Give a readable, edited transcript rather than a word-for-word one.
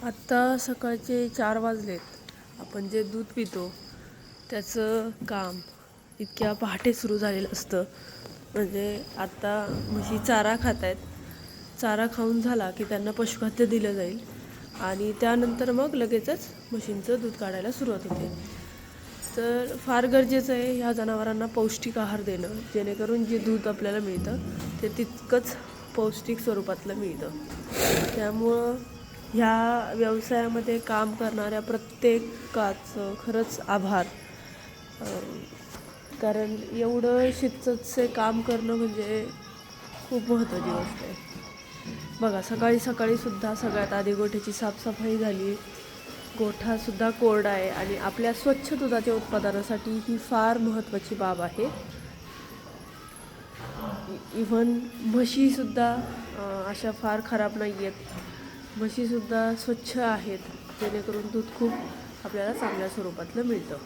आत्ता सकाळचे 4 वाजलेत. आपण जे दूध पितो त्याचं काम इतक्या पहाटे सुरू झालेलं असतं. म्हणजे आत्ता म्हशी चारा खात आहेत. चारा खाऊन झाला की त्यांना पशुखाद्य दिलं जाईल आणि त्यानंतर मग लगेचच म्हशींचं दूध काढायला सुरुवात होते. तर फार गरजेचं आहे ह्या जनावरांना पौष्टिक आहार देणं, जेणेकरून जे दूध आपल्याला मिळतं ते तितकंच पौष्टिक स्वरूपातलं मिळतं. त्यामुळं ह्या व्यवसायामध्ये काम करणाऱ्या प्रत्येकाचं खरंच आभार. कारण एवढं शिस्तचे काम करणं म्हणजे खूप महत्त्वाची गोष्ट आहे. बघा, सकाळी सकाळी सुद्धा सगळ्यात आधी गोठ्याची साफसफाई झाली. गोठासुद्धा कोरडा आहे आणि आपल्या स्वच्छ दुधाच्या उत्पादनासाठी ही फार महत्त्वाची बाब आहे. इव्हन म्हशीसुद्धा अशा फार खराब नाही आहेत. म्हशीसुद्धा स्वच्छ आहेत, जेणेकरून दूध खूप आपल्याला चांगल्या स्वरूपातलं मिळतं.